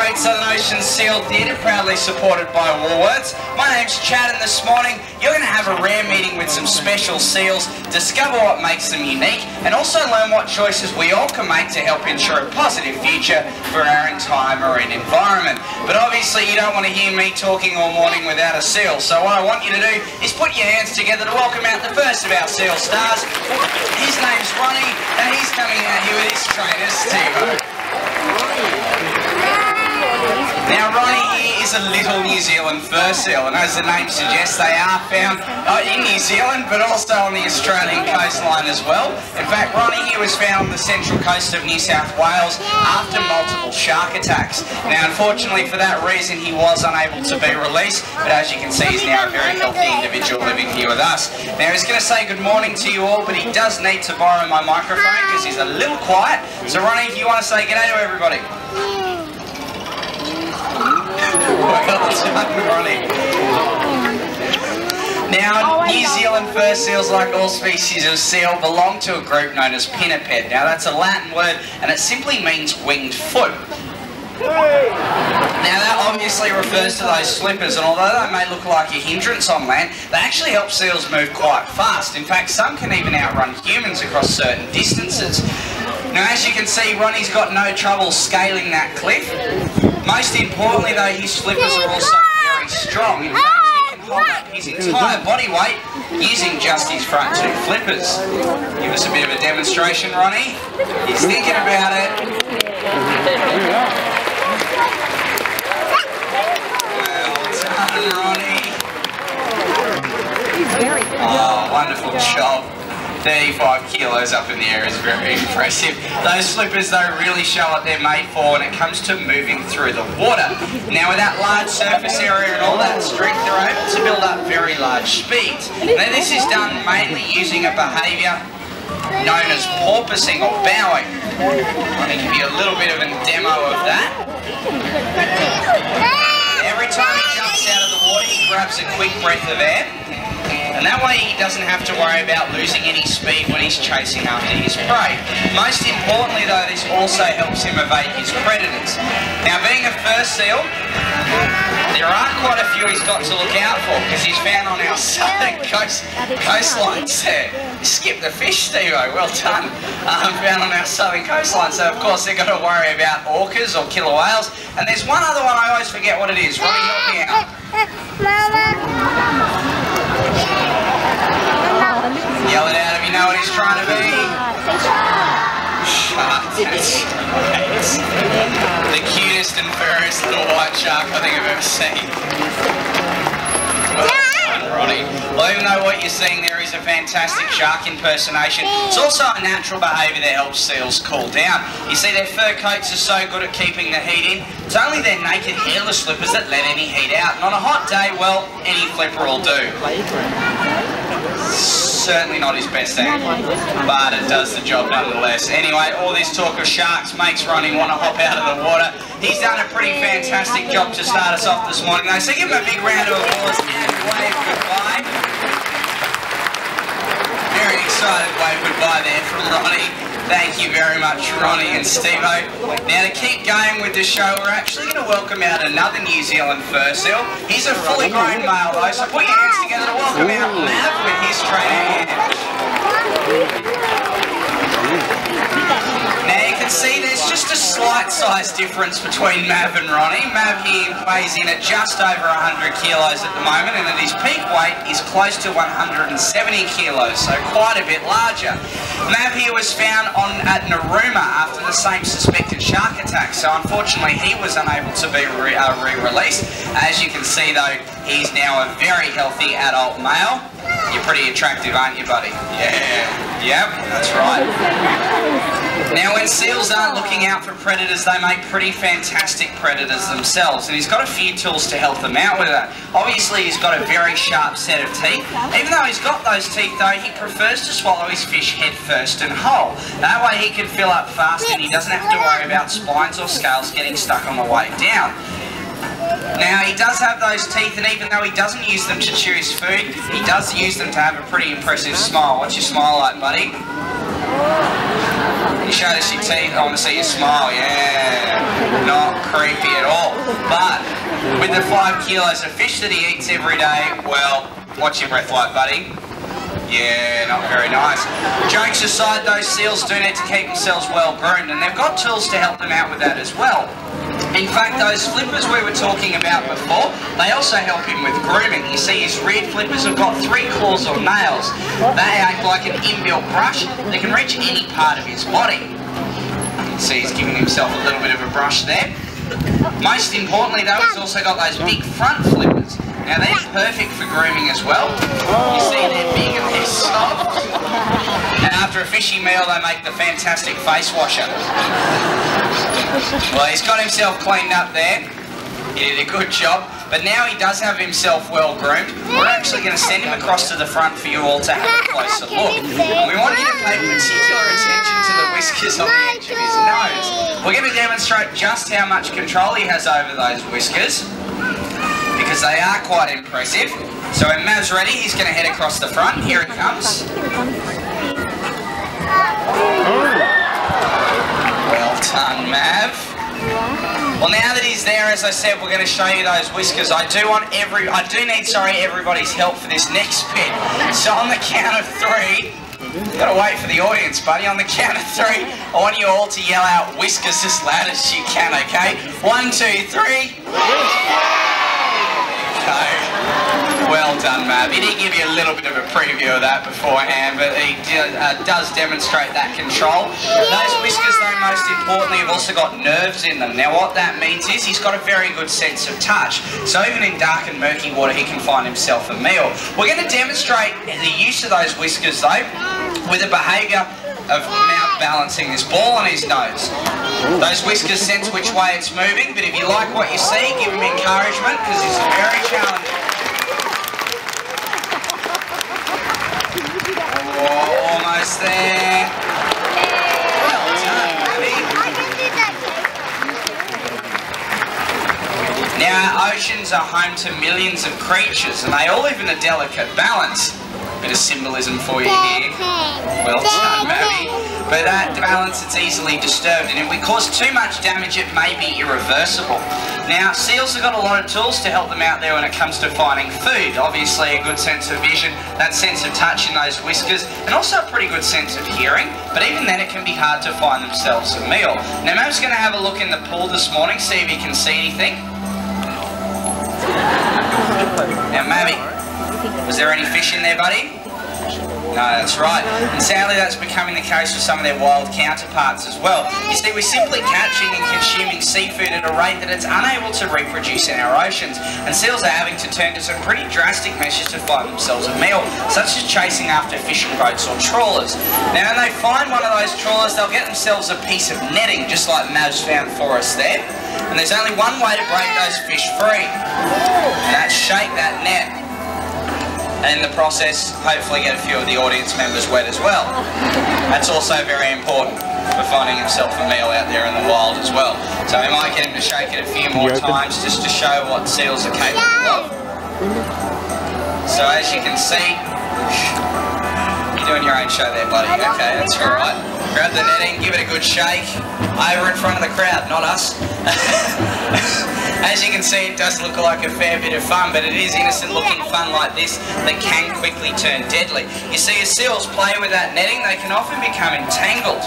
Great Solution Seal Theatre, proudly supported by Woolworths. My name's Chad, and this morning you're going to have a rare meeting with some special seals, discover what makes them unique, and also learn what choices we all can make to help ensure a positive future for our entire marine environment. But obviously you don't want to hear me talking all morning without a seal, so what I want you to do is put your hands together to welcome out the first of our seal stars. His name's Rani, and he's coming out here with his trainer, Steve. Now Rani here is a little New Zealand fur seal, and as the name suggests, they are found in New Zealand but also on the Australian coastline as well. In fact, Rani here was found on the central coast of New South Wales after multiple shark attacks. Now unfortunately for that reason he was unable to be released, but as you can see he's now a very healthy individual living here with us. Now he's going to say good morning to you all, but he does need to borrow my microphone because he's a little quiet. So Rani, if you want to say g'day to everybody. Well done, Rani. Now, New Zealand fur seals, like all species of seal, belong to a group known as pinniped. Now, that's a Latin word, and it simply means winged foot. Now, that obviously refers to those slippers, and although they may look like a hindrance on land, they actually help seals move quite fast. In fact, some can even outrun humans across certain distances. Now, as you can see, Ronnie's got no trouble scaling that cliff. Most importantly though, his flippers are also very strong. In fact, he can hold up his entire body weight using just his front two flippers. Give us a bit of a demonstration, Ronnie. He's thinking about it. Well done, Ronnie. Oh, wonderful job. 35 kilos up in the air is very impressive. Those flippers though really show what they're made for when it comes to moving through the water. Now with that large surface area and all that strength, they're able to build up very large speeds. Now this is done mainly using a behaviour known as porpoising or bowing. I'm going to give you a little bit of a demo of that. Every time he jumps out of the water he grabs a quick breath of air. And that way he doesn't have to worry about losing any speed when he's chasing after his prey. Most importantly though, this also helps him evade his predators. Now being a fur seal, there are quite a few he's got to look out for because he's found on our southern coastlines there. You skipped the fish, Steve-O, well done. Found on our southern coastline, so of course they've got to worry about orcas or killer whales. And there's one other one, I always forget what it is. Ronnie, help me out. Yell it out if you know what he's trying to be. Shark, that's right. The cutest and furriest little white shark I think I've ever seen. Well done, Ronnie. Well, even though what you're seeing there is a fantastic shark impersonation, it's also a natural behaviour that helps seals cool down. You see, their fur coats are so good at keeping the heat in. It's only their naked hairless flippers that let any heat out. And on a hot day, well, any flipper will do. Certainly not his best thing, but it does the job nonetheless. Anyway, all this talk of sharks makes Ronnie want to hop out of the water. He's done a pretty fantastic job to start us off this morning though, so give him a big round of applause and wave goodbye. Very excited wave goodbye there from Ronnie. Thank you very much, Ronnie and Steve-O. Now to keep going with the show, we're actually going to welcome out another New Zealand fur seal. He's a fully grown male though, so put your hands together to welcome out Mav with his trainer. Now you can see there's just a slight size difference between Mav and Ronnie. Mav here weighs in at just over 100 kilos at the moment, and at his peak weight is close to 170 kilos, so quite a bit larger. Mav here was found at Narooma after the same suspected shark attack, so unfortunately he was unable to be re-released. As you can see though, he's now a very healthy adult male. You're pretty attractive, aren't you, buddy? Yeah. Yep, that's right. Now, when seals aren't looking out for predators, they make pretty fantastic predators themselves, and he's got a few tools to help them out with that. Obviously, he's got a very sharp set of teeth. Even though he's got those teeth, though, he prefers to swallow his fish head first and whole. That way he can fill up fast and he doesn't have to worry about spines or scales getting stuck on the way down. Now, he does have those teeth, and even though he doesn't use them to chew his food, he does use them to have a pretty impressive smile. What's your smile like, buddy? You Show us your teeth. I want to see you smile. Yeah. Not creepy at all. But with the 5 kilos of fish that he eats every day, well, what's your breath like, buddy? Yeah, not very nice. Jokes aside, those seals do need to keep themselves well groomed, and they've got tools to help them out with that as well. In fact, those flippers we were talking about before, they also help him with grooming. You see, his rear flippers have got 3 claws or nails. They act like an inbuilt brush that can reach any part of his body. You can see he's giving himself a little bit of a brush there. Most importantly though, he's also got those big front flippers. Now they're perfect for grooming as well. You see they're big and they're soft. And after a fishy meal they make the fantastic face washer. Well, he's got himself cleaned up there. He did a good job. But now he does have himself well groomed. We're actually going to send him across to the front for you all to have a closer look. And we want you to pay particular attention to the whiskers on the edge of his nose. We're going to demonstrate just how much control he has over those whiskers, because they are quite impressive. So when Mav's ready, he's going to head across the front. Here it comes. Well done, Mav. Well, now that he's there, as I said, we're going to show you those whiskers. I do need everybody's help for this next bit. So on the count of 3, you've got to wait for the audience, buddy. On the count of 3, I want you all to yell out whiskers as loud as you can, okay? 1, 2, 3. Okay. Well done, Mav. He did give you a little bit of a preview of that beforehand, but he does demonstrate that control. Those whiskers, though, most importantly, have also got nerves in them. Now, what that means is he's got a very good sense of touch. So even in dark and murky water, he can find himself a meal. We're going to demonstrate the use of those whiskers, though, with a behaviour of mouth balancing this ball on his nose. Those whiskers sense which way it's moving, but if you like what you see, give him encouragement, because it's very challenging. Oh, almost there. Well done, Rani. Now, oceans are home to millions of creatures, and they all live in a delicate balance. Bit of symbolism for you here. Well done, Mavi. But that balance, it's easily disturbed, and if we cause too much damage, it may be irreversible. Now, seals have got a lot of tools to help them out there when it comes to finding food. Obviously, a good sense of vision, that sense of touch in those whiskers, and also a pretty good sense of hearing. But even then, it can be hard to find themselves a meal. Now, Mav's going to have a look in the pool this morning, see if he can see anything. Now, Mavi, was there any fish in there, buddy? No, that's right. And sadly, that's becoming the case with some of their wild counterparts as well. You see, we're simply catching and consuming seafood at a rate that it's unable to reproduce in our oceans. And seals are having to turn to some pretty drastic measures to find themselves a meal, such as chasing after fishing boats or trawlers. Now, when they find one of those trawlers, they'll get themselves a piece of netting, just like Mav's found for us there. And there's only one way to break those fish free, and that's shake that net. And in the process, hopefully get a few of the audience members wet as well. That's also very important for finding himself a meal out there in the wild as well. So we might get him to shake it a few more times just to show what seals are capable of. So as you can see, you're doing your own show there, buddy. Okay, that's all right. Grab the netting, give it a good shake. Over in front of the crowd, not us. As you can see, it does look like a fair bit of fun, but it is innocent looking fun like this that can quickly turn deadly. You see, as seals play with that netting, they can often become entangled.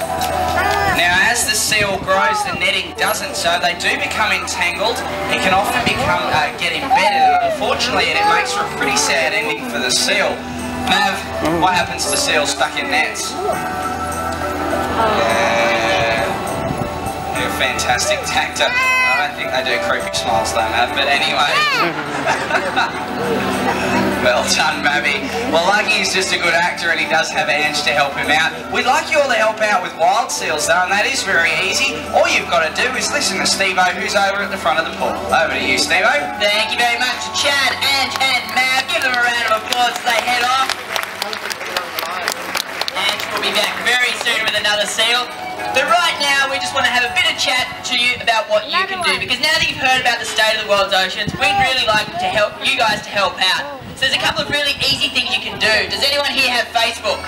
Now, as the seal grows, the netting doesn't, so they do become entangled. It can often get embedded, and unfortunately, it makes for a pretty sad ending for the seal. Mav, what happens to seals stuck in nets? Yeah, they're a fantastic tactor. I don't think they do creepy smiles though, Mav, but anyway. Well done, Mavi. Well, Lucky's just a good actor and he does have Ange to help him out. We'd like you all to help out with wild seals though, and that is very easy. All you've got to do is listen to Steve-O, who's over at the front of the pool. Over to you, Steve-O. Thank you very much, Chad, Ange and Mav. Give them a round of applause as they head off. Ange will be back very soon with another seal. But right now, we just want to have a bit of chat to you about what you can do. Because now that you've heard about the state of the world's oceans, we'd really like to help you guys to help out. So there's a couple of really easy things you can do. Does anyone here have Facebook?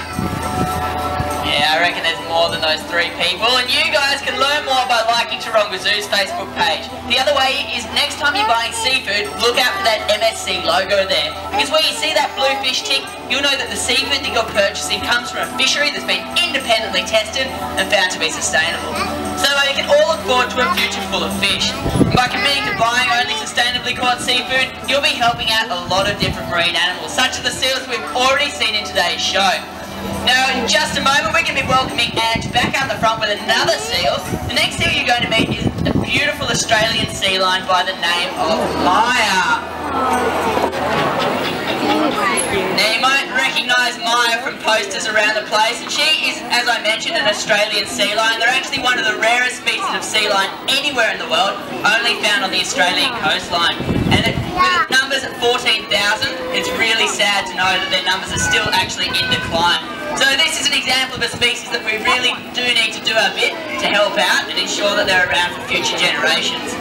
Yeah, I reckon there's more than those 3 people, and you guys can learn more by liking Taronga Zoo's Facebook page. The other way is next time you're buying seafood, look out for that MSC logo there, because where you see that blue fish tick, you'll know that the seafood that you're purchasing comes from a fishery that's been independently tested and found to be sustainable. So you can all look forward to a future full of fish. And by committing to buying only sustainably caught seafood, you'll be helping out a lot of different marine animals, such as the seals we've already seen in today's show. Now, in just a moment, we're going to be welcoming Ange back out the front with another seal. The next seal you're going to meet is a beautiful Australian sea lion by the name of Maya. Now, you might recognise Maya from posters around the place, and she is, as I mentioned, an Australian sea lion. They're actually one of the rarest species of sea lion anywhere in the world, only found on the Australian coastline. And with numbers at 14,000, it's really sad to know that their numbers are still actually in decline. So this is an example of a species that we really do need to do our bit to help out and ensure that they're around for future generations.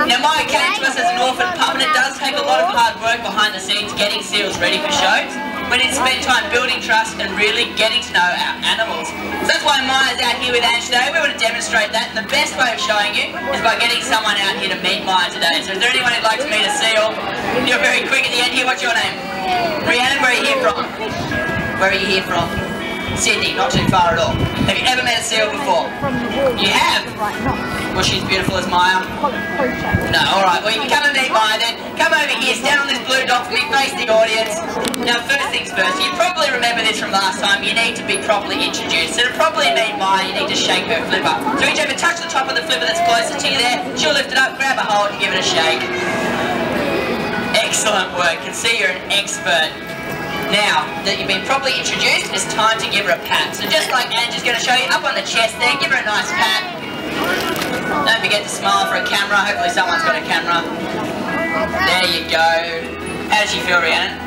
Now, Maya came to us as an orphan pup, and it does take a lot of hard work behind the scenes getting seals ready for shows. We need to spend time building trust and really getting to know our animals. So that's why Maya's out here with Ange today. We want to demonstrate that, and the best way of showing you is by getting someone out here to meet Maya today. So is there anyone who'd like to meet a seal? You're very quick at the end here. What's your name? Rhiannon, where are you here from? Where are you here from? Sydney, not too far at all. Have you ever met a seal before? You have? Well, she's beautiful as Maya? No, alright, well you can come and meet Maya then. Come over here, stand on this blue dot for me, face the audience. Now first things first, you probably remember this from last time, you need to be properly introduced. So to properly meet Maya, you need to shake her flipper. So each over touch the top of the flipper that's closest to you there, she'll lift it up, grab a hold and give it a shake. Excellent work, can see you're an expert. Now that you've been properly introduced, it's time to give her a pat. So just like Ange is going to show you, up on the chest there, give her a nice pat. Don't forget to smile for a camera, hopefully someone's got a camera. There you go. How does she feel, Rhiannon?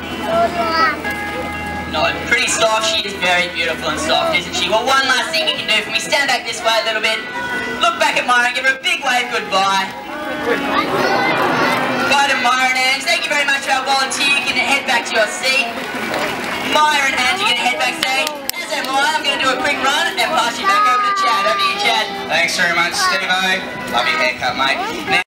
No, pretty soft. She is very beautiful and soft, isn't she? Well, one last thing you can do for me, stand back this way a little bit, look back at Maya and give her a big wave goodbye. Bye to Maya and Ange. Thank you very much for our volunteer. You can head back to your seat. Maya and Ange are going to head backstage. As am I, I'm going to do a quick run and pass you back over to Chad. Over to you, Chad. Thanks very much, Steve-O. Love your haircut, mate. Now,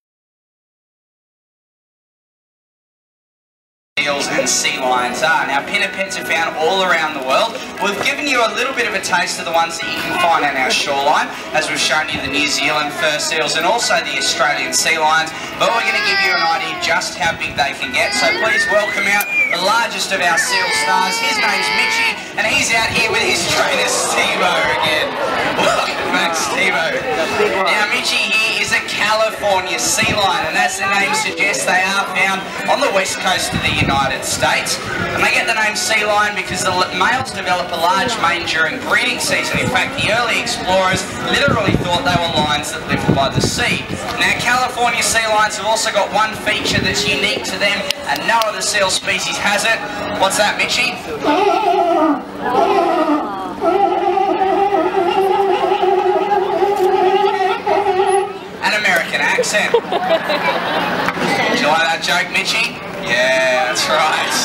seals and sea lions are. Now, pinnipeds are found all around the world. We've given you a little bit of a taste of the ones that you can find on our shoreline, as we've shown you the New Zealand fur seals and also the Australian sea lions, but we're going to give you an idea just how big they can get. So please welcome out the largest of our seal stars. His name's Michi, and he's out here with his trainer, Steve-O again. Welcome back, Steve-O. Now, Michi here is a California sea lion, and as the name suggests, they are found on the west coast of the United States. And they get the name sea lion because the males develop a large mane during breeding season. In fact, the early explorers literally thought they were lions that lived by the sea. Now, California sea lions have also got one feature that's unique to them, and no other seal species has it. What's that, Michi? An American accent. Do you like that joke, Michi? Yeah, that's right.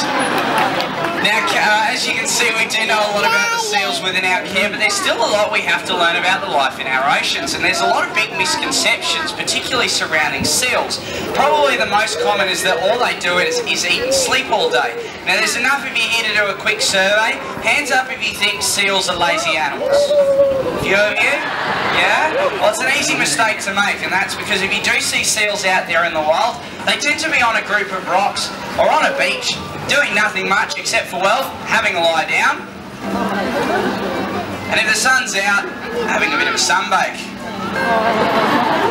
Now, as you can see, we do know a lot about the seals within our care, but there's still a lot we have to learn about the life in our oceans, and there's a lot of big misconceptions, particularly surrounding seals. Probably the most common is that all they do is eat and sleep all day. Now, there's enough of you here to do a quick survey. Hands up if you think seals are lazy animals. A few of you? Yeah? Well, it's an easy mistake to make, and that's because if you do see seals out there in the wild, they tend to be on a group of rocks or on a beach, doing nothing much except for, well, having a lie down. And if the sun's out, having a bit of a sunbake.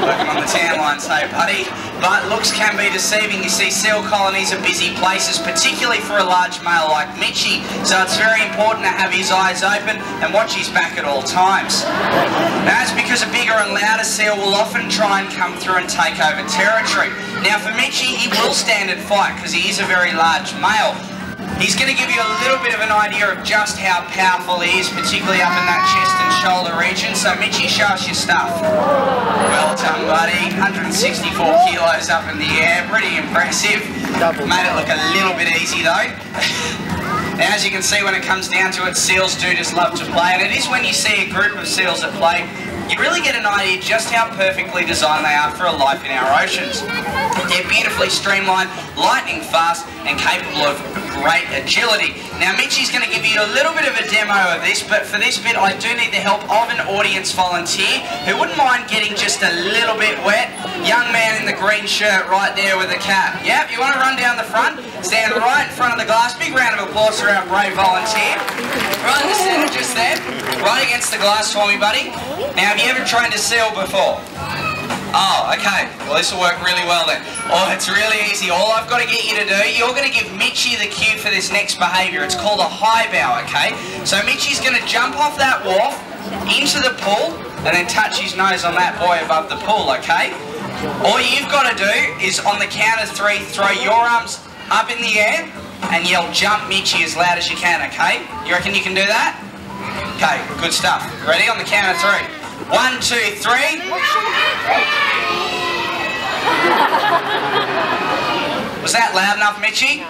Working on the tan lines, hey buddy. But looks can be deceiving. You see, seal colonies are busy places, particularly for a large male like Michi. So it's very important to have his eyes open and watch his back at all times. Now that's because a bigger and louder seal will often try and come through and take over territory. Now for Michi, he will stand and fight because he is a very large male. He's going to give you a little bit of an idea of just how powerful he is, particularly up in that chest and shoulder region. So Michi, show us your stuff. Well done, buddy. 164 kilos up in the air. Pretty impressive. Made it look a little bit easy though. And as you can see, when it comes down to it, seals do just love to play, and it is when you see a group of seals at play, you really get an idea just how perfectly designed they are for a life in our oceans. They're beautifully streamlined, lightning fast, and capable of great agility. Now Michi's going to give you a little bit of a demo of this, but for this bit I do need the help of an audience volunteer who wouldn't mind getting just a little bit wet. Young man in the green shirt right there with the cap. Yep, you want to run down the front? Stand right in front of the glass. Big round of applause for our brave volunteer. Right in the centre just there. Right against the glass for me, buddy. Now, have you ever trained a seal before? Oh, okay. Well, this will work really well then. Oh, it's really easy. All I've got to get you to do, you're going to give Michi the cue for this next behaviour. It's called a high bow, okay? So Michi's going to jump off that wharf into the pool and then touch his nose on that boy above the pool, okay? All you've got to do is on the count of 3, throw your arms up in the air and yell jump Michi as loud as you can, okay? You reckon you can do that? Okay, good stuff. Ready? On the count of 3. 1, 2, 3. Was that loud enough, Michi?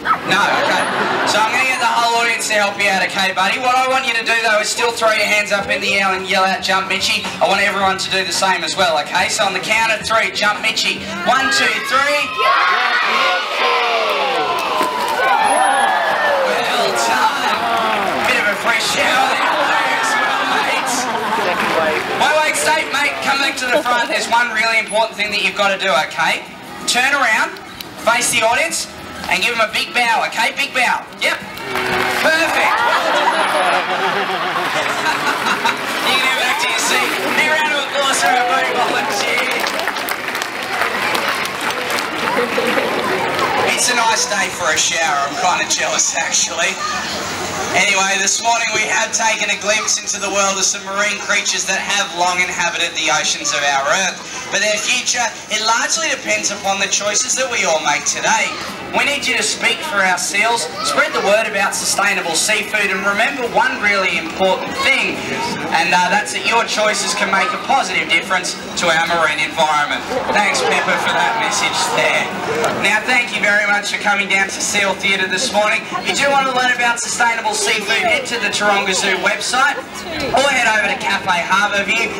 No, okay. So I'm going to get the whole audience to help you out, okay, buddy? What I want you to do, though, is still throw your hands up in the air and yell out, jump, Michi. I want everyone to do the same as well, okay? So on the count of 3, jump, Michi. 1, 2, 3. Well done. Bit of a fresh shower there, boys. Well, mates. Wait, stay, mate. Come back to the front. There's one really important thing that you've got to do, okay? Turn around, face the audience, and give them a big bow, okay? Big bow. Yep. Perfect. You can go back to your seat. Big round of applause for our buddy volunteer. It's a nice day for a shower. I'm kind of jealous, actually. Anyway, this morning we have taken a glimpse into the world of some marine creatures that have long inhabited the oceans of our Earth. But their future, it largely depends upon the choices that we all make today. We need you to speak for our seals, spread the word about sustainable seafood, and remember one really important thing, and that's that your choices can make a positive difference to our marine environment. Thanks, Pepper, for that message there. Now, thank you very much for coming down to Seal Theatre this morning. If you do want to learn about sustainable seafood, head to the Taronga Zoo website, or head over to Cafe Harbourview,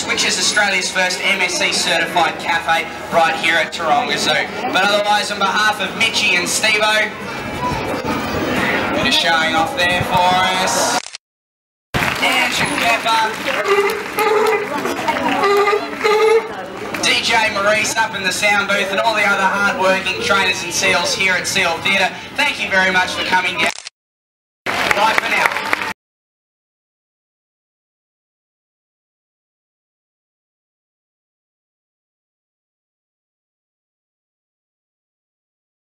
which is Australia's first MSC certified cafe right here at Taronga Zoo. But otherwise, on behalf of Michi and Stevo, just showing off there for us. Ange and Pepper. DJ Maurice up in the sound booth and all the other hard-working trainers and seals here at Seal Theatre. Thank you very much for coming down.